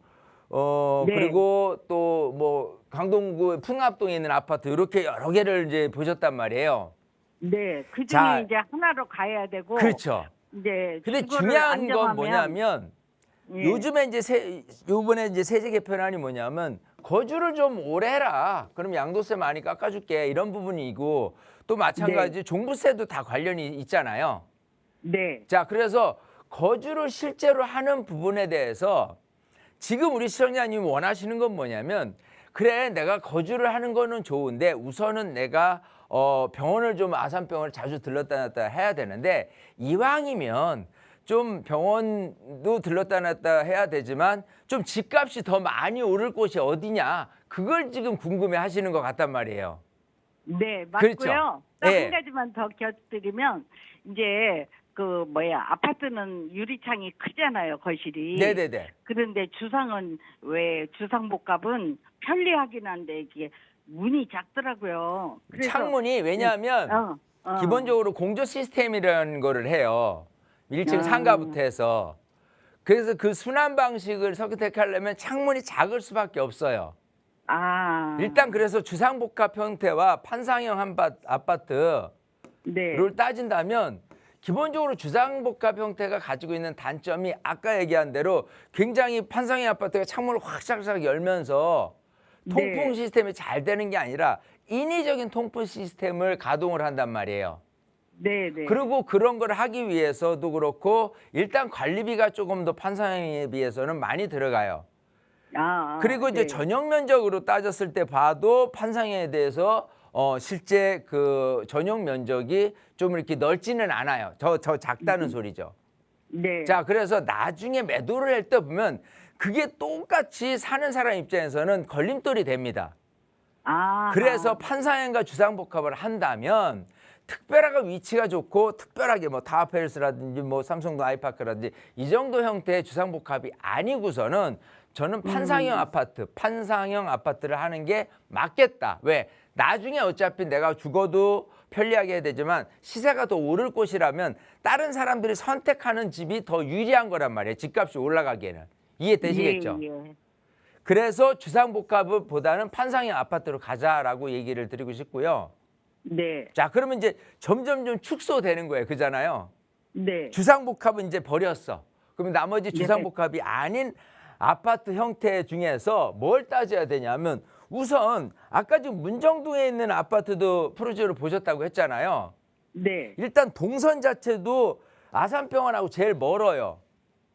네. 그리고 또 뭐 강동구 풍납동에 있는 아파트 이렇게 여러 개를 이제 보셨단 말이에요. 네. 그 중에 자, 이제 하나로 가야 되고. 그렇죠. 이제 근데 주거를 중요한 건 안정하면- 뭐냐면 예. 요즘에 이제 요번에 이제 세제 개편안이 뭐냐면 거주를 좀 오래 해라. 그럼 양도세 많이 깎아줄게. 이런 부분이고 또 마찬가지 종부세도 다 관련이 있잖아요. 네. 자, 그래서 거주를 실제로 하는 부분에 대해서 지금 우리 시청자님이 원하시는 건 뭐냐면 그래 내가 거주를 하는 거는 좋은데 우선은 내가 병원을 좀 아산병원을 자주 들렀다 놨다 해야 되는데 이왕이면 좀 병원도 들렀다 놨다 해야 되지만 좀 집값이 더 많이 오를 곳이 어디냐 그걸 지금 궁금해 하시는 것 같단 말이에요. 네, 맞고요. 그렇죠. 딱 네. 한 가지만 더 곁들이면 이제 그 아파트는 유리창이 크잖아요, 거실이. 네네네. 그런데 주상은 왜 주상복합은 편리하긴 한데 이게 문이 작더라고요. 그래서 창문이 왜냐하면 기본적으로 공조 시스템이라는 거를 해요. 1층 상가부터 해서. 그래서 그 순환 방식을 선택하려면 창문이 작을 수밖에 없어요. 일단 그래서 주상복합 형태와 판상형 아파트를 네. 따진다면 기본적으로 주상복합 형태가 가지고 있는 단점이 아까 얘기한 대로 굉장히 판상형 아파트가 창문을 확 싹싹 열면서 통풍 네. 시스템이 잘 되는 게 아니라 인위적인 통풍 시스템을 가동을 한단 말이에요. 네, 네. 그리고 그런 걸 하기 위해서도 그렇고 일단 관리비가 조금 더 판상에 비해서는 많이 들어가요. 그리고 이제 네. 전용 면적으로 따졌을 때 봐도 판상에 대해서 실제 그 전용 면적이 좀 이렇게 넓지는 않아요. 더 작다는 소리죠. 네. 자, 그래서 나중에 매도를 할 때 보면 그게 똑같이 사는 사람 입장에서는 걸림돌이 됩니다. 그래서 판상행과 주상복합을 한다면 특별하게 위치가 좋고 특별하게 뭐 타워팰리스라든지 뭐 삼성동 아이파크라든지 이 정도 형태의 주상복합이 아니고서는 저는 판상형 아파트, 판상형 아파트를 하는 게 맞겠다. 왜? 나중에 어차피 내가 죽어도 편리하게 해야 되지만 시세가 더 오를 곳이라면 다른 사람들이 선택하는 집이 더 유리한 거란 말이에요. 집값이 올라가기에는. 이해되시겠죠? 예, 예. 그래서 주상복합보다는 판상형 아파트로 가자라고 얘기를 드리고 싶고요. 네. 자, 그러면 이제 점점 좀 축소되는 거예요. 그잖아요. 네. 주상복합은 이제 버렸어. 그럼 나머지 주상복합이 아닌 아파트 형태 중에서 뭘 따져야 되냐면 우선 아까 지금 문정동에 있는 아파트도 프로젝트를 보셨다고 했잖아요. 네. 일단 동선 자체도 아산병원하고 제일 멀어요.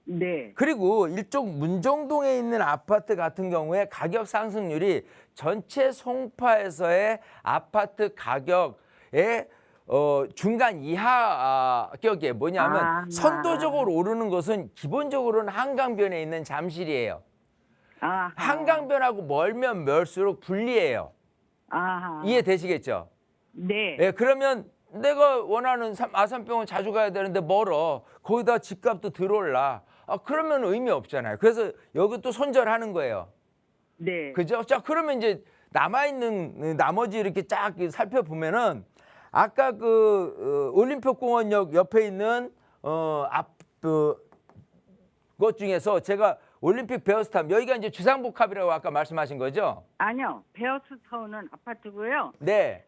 네. 그리고 이쪽 문정동에 있는 아파트 같은 경우에 가격 상승률이 전체 송파에서의 아파트 가격의 중간 이하격이에요. 뭐냐면 선도적으로 오르는 것은 기본적으로는 한강변에 있는 잠실이에요. 한강변하고 멀면 멀수록 불리해요. 이해되시겠죠? 네. 예, 그러면 내가 원하는 아산병원 자주 가야 되는데 멀어. 거기다 집값도 들어올라. 그러면 의미 없잖아요. 그래서 여기 또 손절하는 거예요. 네. 그죠? 자, 그러면 이제 남아있는 나머지 이렇게 쫙 살펴보면은 아까 그 올림픽공원역 옆에 있는 것 중에서 제가 올림픽 베어스타운 여기가 이제 주상복합이라고 아까 말씀하신 거죠? 아니요. 베어스타운은 아파트고요. 네.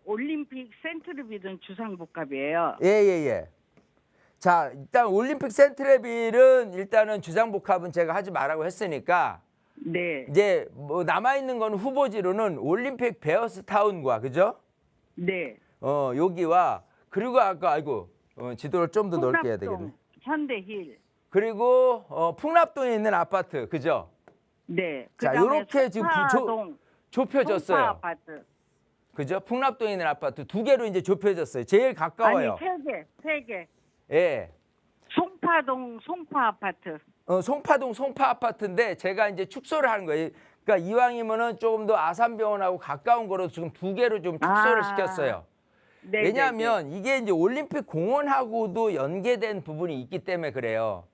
올림픽 센트럴빌은 주상복합이에요. 예. 자, 일단 올림픽 센트럴빌은 일단은 주상복합은 제가 하지 말라고 했으니까 네. 이제 뭐 남아 있는 건 후보지로는 올림픽 베어스타운과 그죠? 네. 여기와 그리고 아까 지도를 좀 더 넓게 해야 되겠네. 현대힐. 그리고 풍납동에 있는 아파트 그죠? 네. 자, 그다음에 이렇게 지금 송파동, 좁혀졌어요. 송파 아파트. 그죠? 풍납동에 있는 아파트 두 개로 이제 좁혀졌어요. 제일 가까워요. 아니, 세 개. 예. 송파동, 송파 아파트. 송파동 송파 아파트인데 제가 이제 축소를 하는 거예요. 그러니까 이왕이면은 조금 더 아산병원하고 가까운 거로 지금 두 개로 좀 축소를 시켰어요. 네. 왜냐하면 이게 이제 올림픽 공원하고도 연계된 부분이 있기 때문에 그래요.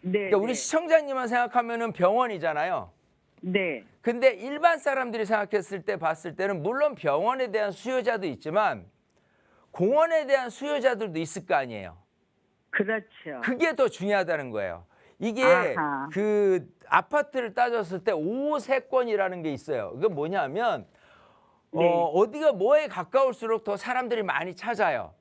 네. 그러니까 우리 시청자님만 생각하면은 병원이잖아요. 네. 근데 일반 사람들이 생각했을 때 봤을 때는 물론 병원에 대한 수요자도 있지만 공원에 대한 수요자들도 있을 거 아니에요. 그렇죠. 그게 더 중요하다는 거예요. 이게 아하. 그 아파트를 따졌을 때 5세권이라는 게 있어요. 그게 뭐냐면 네. 어디가 뭐에 가까울수록 더 사람들이 많이 찾아요.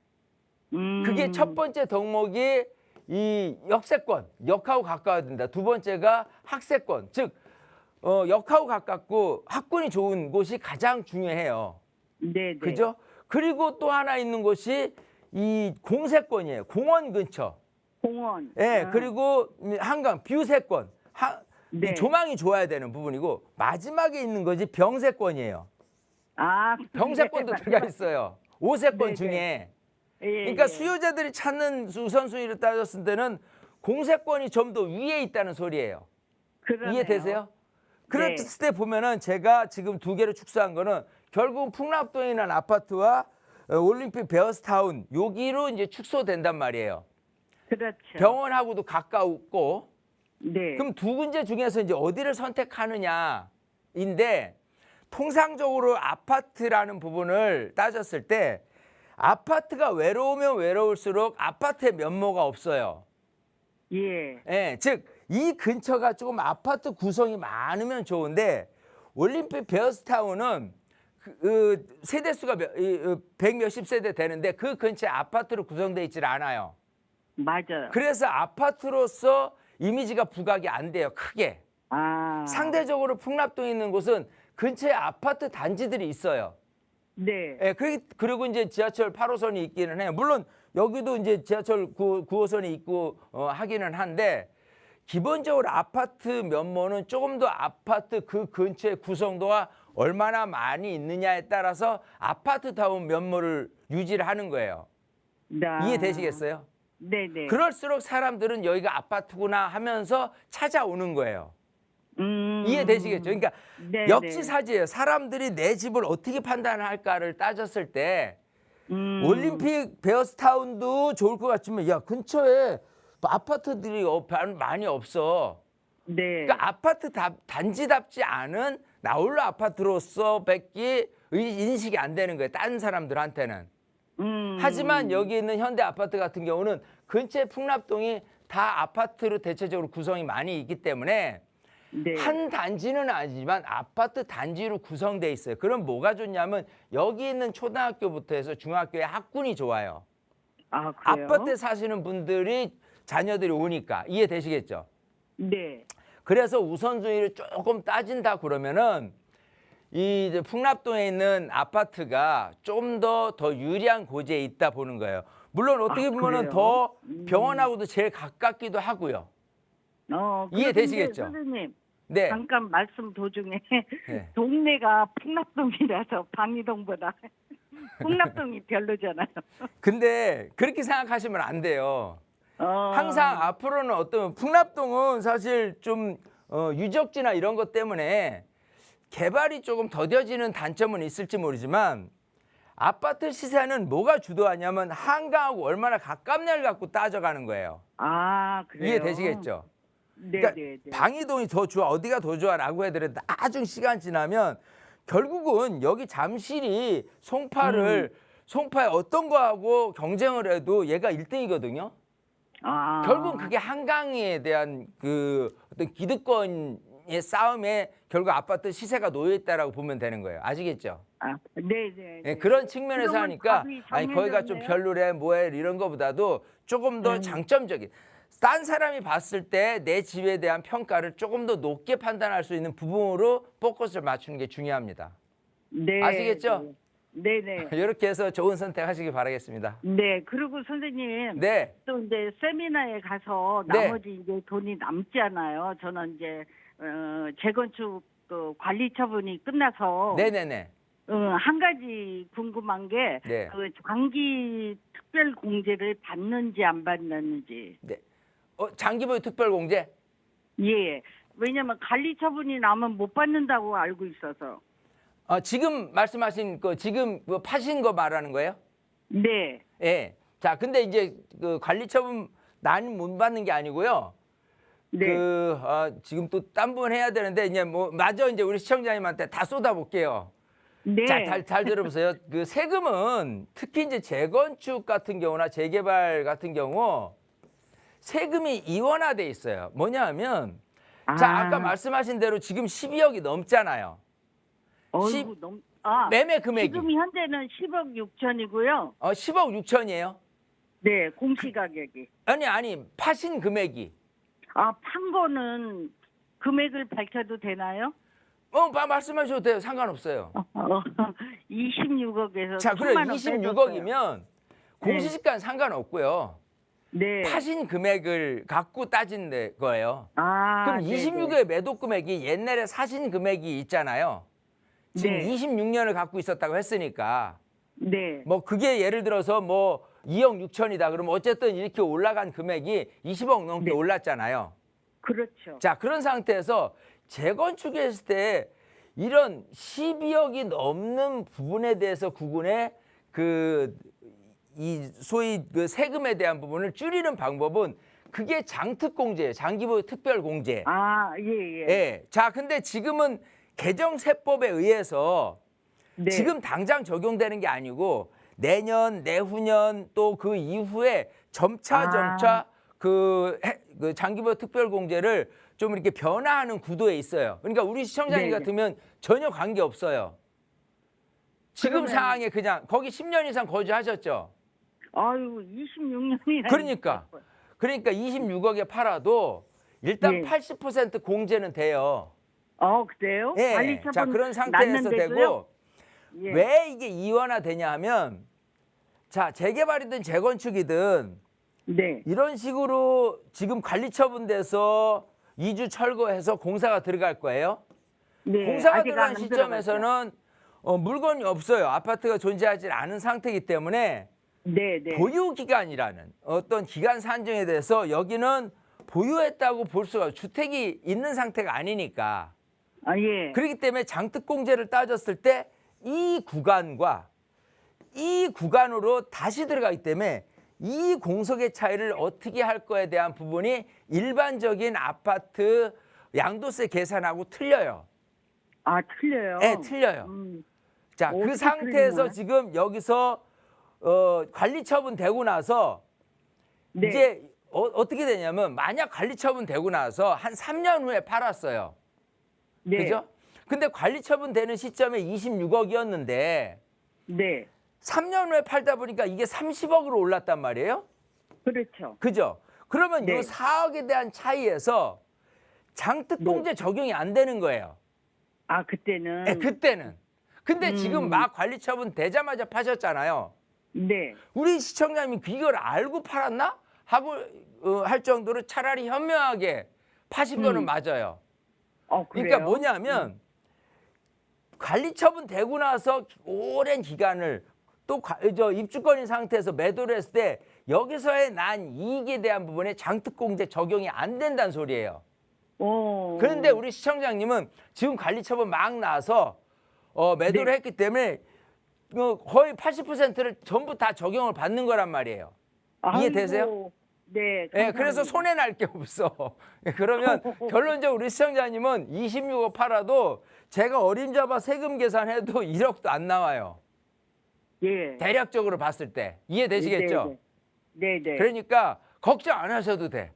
그게 첫 번째 덕목이 이 역세권, 역하고 가까워야 된다. 두 번째가 학세권, 즉 역하고 가깝고 학군이 좋은 곳이 가장 중요해요. 네. 그죠? 그리고 또 하나 있는 곳이 이 공세권이에요. 공원 근처. 공원. 예, 그리고 한강 뷰세권. 네. 이 조망이 좋아야 되는 부분이고 마지막에 있는 것이 병세권이에요. 병세권도 들어가 있어요. 5세권 네, 중에. 예, 그러니까 예. 수요자들이 찾는 우선순위를 따졌을 때는 공세권이 좀 더 위에 있다는 소리예요. 그러네요. 이해되세요? 그랬을 때 보면은 제가 지금 두 개를 축소한 거는 결국 풍납동에 있는 아파트와 올림픽 베어스타운 여기로 이제 축소된단 말이에요. 그렇죠. 병원하고도 가까웠고 네. 그럼 두 군데 중에서 이제 어디를 선택하느냐인데 통상적으로 아파트라는 부분을 따졌을 때 아파트가 외로우면 외로울수록 아파트의 면모가 없어요. 예. 예, 즉 이 근처가 조금 아파트 구성이 많으면 좋은데 올림픽 베어스타운은 그 세대수가 100 몇십 세대 되는데 그 근처에 아파트로 구성되어 있질 않아요. 맞아요. 그래서 아파트로서 이미지가 부각이 안 돼요. 크게. 상대적으로 풍납동에 있는 곳은 근처에 아파트 단지들이 있어요. 네. 예, 그리고 이제 지하철 8호선이 있기는 해요. 물론 여기도 이제 지하철 9호선이 있고 하기는 한데 기본적으로 아파트 면모는 조금 더 아파트 그 근처의 구성도가 얼마나 많이 있느냐에 따라서 아파트다운 면모를 유지를 하는 거예요. 이해되시겠어요? 네네. 그럴수록 사람들은 여기가 아파트구나 하면서 찾아오는 거예요. 이해되시겠죠? 그러니까 네네. 역지사지예요. 사람들이 내 집을 어떻게 판단할까를 따졌을 때 올림픽 베어스타운도 좋을 것 같지만 야 근처에 아파트들이 많이 없어. 네. 그러니까 아파트 단지답지 않은 나홀로 아파트로서 밖에 인식이 안 되는 거예요. 다른 사람들한테는. 하지만 여기 있는 현대 아파트 같은 경우는 근처에 풍납동이 다 아파트로 대체적으로 구성이 많이 있기 때문에 네. 한 단지는 아니지만 아파트 단지로 구성돼 있어요. 그럼 뭐가 좋냐면 여기 있는 초등학교부터 해서 중학교의 학군이 좋아요. 아, 그래요? 아파트에 사시는 분들이 자녀들이 오니까 이해되시겠죠? 네. 그래서 우선순위를 조금 따진다 그러면은 이 이제 풍납동에 있는 아파트가 좀 더 유리한 고지에 있다 보는 거예요. 물론 어떻게 보면은 그래요? 더 병원하고도 제일 가깝기도 하고요. 이해되시겠죠? 그런데 선생님, 네. 잠깐 말씀 도중에 네. 동네가 풍납동이라서 방이동보다 풍납동이 별로잖아요. 근데 그렇게 생각하시면 안 돼요. 어. 항상 앞으로는 어떤 풍납동은 사실 좀 유적지나 이런 것 때문에 개발이 조금 더뎌지는 단점은 있을지 모르지만 아파트 시세는 뭐가 주도하냐면 한강하고 얼마나 가깝냐를 갖고 따져가는 거예요. 아, 그래요? 이해되시겠죠? 네, 그러니까 네, 네. 방이동이 더 좋아 어디가 더 좋아라고 해도 나중 시간 지나면 결국은 여기 잠실이 송파에 어떤 거하고 경쟁을 해도 얘가 1등이거든요. 아. 결국 그게 한강에 대한 그 어떤 기득권의 싸움에 결국 아파트 시세가 놓여 있다라고 보면 되는 거예요. 아시겠죠? 아, 네, 네. 예, 그런 측면에서 그러면 하니까 답이 아니 거기가 좀 정해졌네요? 별로래 뭐해 이런 거보다도 조금 더 장점적인 딴 사람이 봤을 때 내 집에 대한 평가를 조금 더 높게 판단할 수 있는 부분으로 포커스를 맞추는 게 중요합니다. 네. 아시겠죠? 네, 네. 이렇게 해서 좋은 선택하시기 바라겠습니다. 네, 그리고 선생님, 네. 또 이제 세미나에 가서 네. 나머지 이제 돈이 남잖아요. 저는 이제 재건축 그 관리 처분이 끝나서 네네네. 한 가지 궁금한 게 네. 그 장기 특별 공제를 받는지 안 받는지. 네. 장기보유 특별공제? 예. 왜냐면 관리 처분이 나면 못 받는다고 알고 있어서. 지금 말씀하신 지금 파신 거 말하는 거예요? 네. 예. 자, 근데 이제 그 관리처분 난 못 받는 게 아니고요. 네. 지금 또 딴 분 해야 되는데 이제 마저 이제 우리 시청자님한테 다 쏟아볼게요. 네. 자, 잘 들어보세요. 그 세금은 특히 이제 재건축 같은 경우나 재개발 같은 경우 세금이 이원화돼 있어요. 뭐냐 하면 자, 아까 말씀하신 대로 지금 12억이 넘잖아요. 어이구, 매매 금액이. 지금 현재는 10억 6천이고요. 10억 6천이에요? 네, 공시가격이. 아니, 파신 금액이. 판 거는 금액을 밝혀도 되나요? 말씀하셔도 돼요. 상관없어요. 26억에서 자, 그래 1,000만 원 26억이면 공시지가는 상관없고요. 네. 파신 금액을 갖고 따진 거예요. 그럼 네네. 26억의 매도 금액이 옛날에 사신 금액이 있잖아요. 지금 네. 26년을 갖고 있었다고 했으니까 네. 그게 예를 들어서 2억 6천이다. 그러면 어쨌든 이렇게 올라간 금액이 20억 넘게 네. 올랐잖아요. 그렇죠. 자, 그런 상태에서 재건축했을 때 이런 12억이 넘는 부분에 대해서 구군의 이 소위 그 세금에 대한 부분을 줄이는 방법은 그게 장특공제예요. 장기보유 특별공제. 예. 예. 자, 근데 지금은 개정세법에 의해서 네. 지금 당장 적용되는 게 아니고 내년, 내후년 또 그 이후에 점차 그 장기보유 특별공제를 좀 이렇게 변화하는 구도에 있어요. 그러니까 우리 시청자님 네네. 같으면 전혀 관계 없어요. 지금 상황에 그냥 거기 10년 이상 거주하셨죠? 아유, 26년이나. 그러니까 26억에 팔아도 일단 네. 80% 공제는 돼요. 그래요? 예. 관리처분 자, 그런 상태에서 났는데도요? 되고 예. 왜 이게 이원화되냐 하면 자, 재개발이든 재건축이든 네. 이런 식으로 지금 관리처분돼서 이주 철거해서 공사가 들어갈 거예요. 네. 공사가 아직 들어간 안 시점에서는 물건이 없어요. 아파트가 존재하지 않은 상태이기 때문에 네, 네. 보유 기간이라는 어떤 기간 산정에 대해서 여기는 보유했다고 볼 수가 주택이 있는 상태가 아니니까. 예. 그렇기 때문에 장특공제를 따졌을 때 이 구간과 이 구간으로 다시 들어가기 때문에 이 공석의 차이를 어떻게 할 거에 대한 부분이 일반적인 아파트 양도세 계산하고 틀려요. 틀려요. 네, 틀려요. 자, 그 어떻게 상태에서 틀리는 거야? 지금 여기서 관리처분 되고 나서 네. 이제 어떻게 되냐면 만약 관리처분 되고 나서 한 3년 후에 팔았어요. 네. 그죠? 근데 관리처분 되는 시점에 26억이었는데 네. 3년 후에 팔다 보니까 이게 30억으로 올랐단 말이에요. 그렇죠. 그죠? 그러면 네. 이 4억에 대한 차이에서 장특공제 적용이 안 되는 거예요. 그때는. 네, 그때는. 근데 지금 막 관리처분 되자마자 파셨잖아요. 네. 우리 시청자님이 이걸 알고 팔았나? 하고 할 정도로 차라리 현명하게 파신 거는 맞아요. 그래요? 그러니까 뭐냐면 관리처분 되고 나서 오랜 기간을 또 입주권인 상태에서 매도를 했을 때 여기서의 난 이익에 대한 부분에 장특공제 적용이 안 된다는 소리예요. 그런데 우리 시청자님은 지금 관리처분 막 나서 매도를 네. 했기 때문에 거의 80%를 전부 다 적용을 받는 거란 말이에요. 이해되세요? 아이고, 네. 예, 그래서 감사합니다. 손해 날 게 없어. 그러면 결론적으로 우리 시청자님은 26억 팔아도 제가 어림잡아 세금 계산해도 1억도 안 나와요. 예. 대략적으로 봤을 때. 이해되시겠죠? 네, 네. 그러니까 걱정 안 하셔도 돼.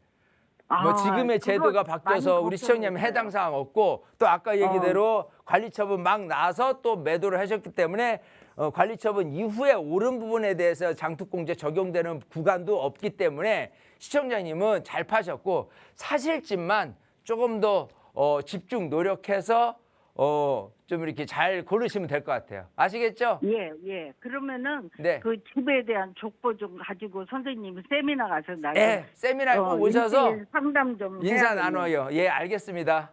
뭐 지금의 그거 제도가 바뀌어서 많이 우리 시청자님 걱정했어요. 해당 사항 없고 또 아까 얘기대로 관리처분 막 나서 또 매도를 하셨기 때문에 관리처분 이후에 오른 부분에 대해서 장특공제 적용되는 구간도 없기 때문에 시청자님은 잘 파셨고 사실 집만 조금 더 집중 노력해서 좀 이렇게 잘 고르시면 될 것 같아요. 아시겠죠? 예, 예. 그러면은 네. 그 집에 대한 족보 좀 가지고 선생님 세미나 가서 나중에 예, 세미나 꼭 오셔서 일대일 상담 좀 인사 해야겠네요. 나눠요. 예, 알겠습니다.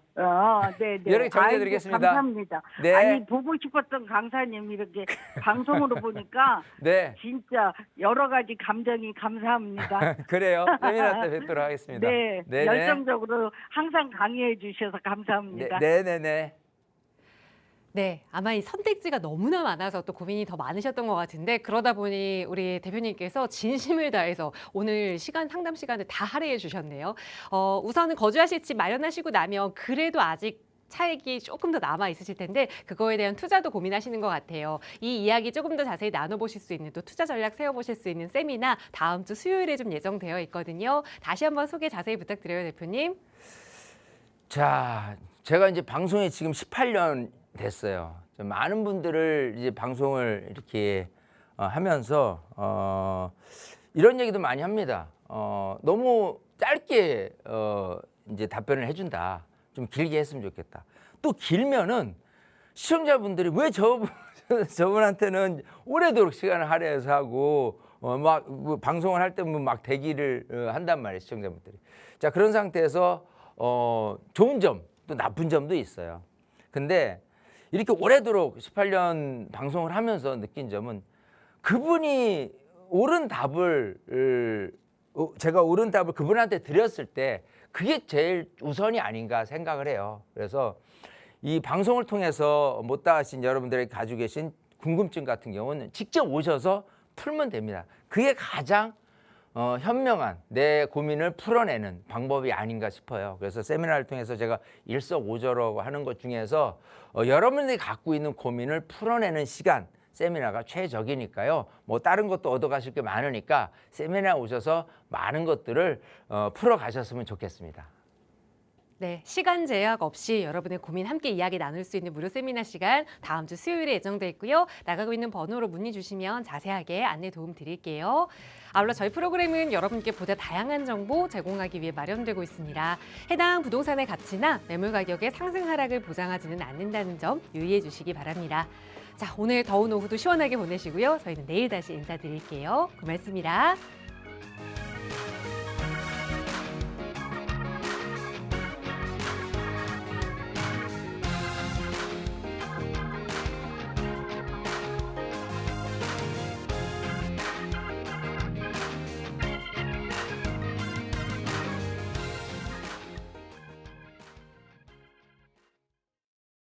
네, 네. 이렇게 정리해드리겠습니다. 아이고, 감사합니다. 네. 아니 보고 싶었던 강사님 이렇게 방송으로 보니까 네, 진짜 여러 가지 감정이 감사합니다. 그래요. 세미나 때 뵙도록 하겠습니다. 네, 네네. 열정적으로 항상 강의해 주셔서 감사합니다. 네네네. 네, 아마 이 선택지가 너무나 많아서 또 고민이 더 많으셨던 것 같은데 그러다 보니 우리 대표님께서 진심을 다해서 오늘 상담 시간을 다 할애해 주셨네요. 우선은 거주하실 집 마련하시고 나면 그래도 아직 차익이 조금 더 남아 있으실 텐데 그거에 대한 투자도 고민하시는 것 같아요. 이 이야기 조금 더 자세히 나눠보실 수 있는 또 투자 전략 세워보실 수 있는 세미나 다음 주 수요일에 좀 예정되어 있거든요. 다시 한번 소개 자세히 부탁드려요, 대표님. 자, 제가 이제 방송에 지금 18년 됐어요. 좀 많은 분들을 이제 방송을 이렇게 하면서 이런 얘기도 많이 합니다. 너무 짧게 이제 답변을 해준다. 좀 길게 했으면 좋겠다. 또 길면은 시청자분들이 왜 저분한테는 오래도록 시간을 할애해서 하고 막 뭐 방송을 할 때 막 대기를 한단 말이에요, 시청자분들이. 자, 그런 상태에서 좋은 점 또 나쁜 점도 있어요. 근데 이렇게 오래도록 18년 방송을 하면서 느낀 점은 그분이 옳은 답을 제가 옳은 답을 그분한테 드렸을 때 그게 제일 우선이 아닌가 생각을 해요. 그래서 이 방송을 통해서 못다 하신 여러분들이 가지고 계신 궁금증 같은 경우는 직접 오셔서 풀면 됩니다. 그게 가장 현명한 내 고민을 풀어내는 방법이 아닌가 싶어요. 그래서 세미나를 통해서 제가 일석오조라고 하는 것 중에서 여러분들이 갖고 있는 고민을 풀어내는 시간 세미나가 최적이니까요. 뭐 다른 것도 얻어가실 게 많으니까 세미나 오셔서 많은 것들을 풀어가셨으면 좋겠습니다. 네, 시간 제약 없이 여러분의 고민 함께 이야기 나눌 수 있는 무료 세미나 시간 다음 주 수요일에 예정돼 있고요. 나가고 있는 번호로 문의 주시면 자세하게 안내 도움 드릴게요. 아울러 저희 프로그램은 여러분께 보다 다양한 정보 제공하기 위해 마련되고 있습니다. 해당 부동산의 가치나 매물 가격의 상승 하락을 보장하지는 않는다는 점 유의해 주시기 바랍니다. 자, 오늘 더운 오후도 시원하게 보내시고요. 저희는 내일 다시 인사드릴게요. 고맙습니다.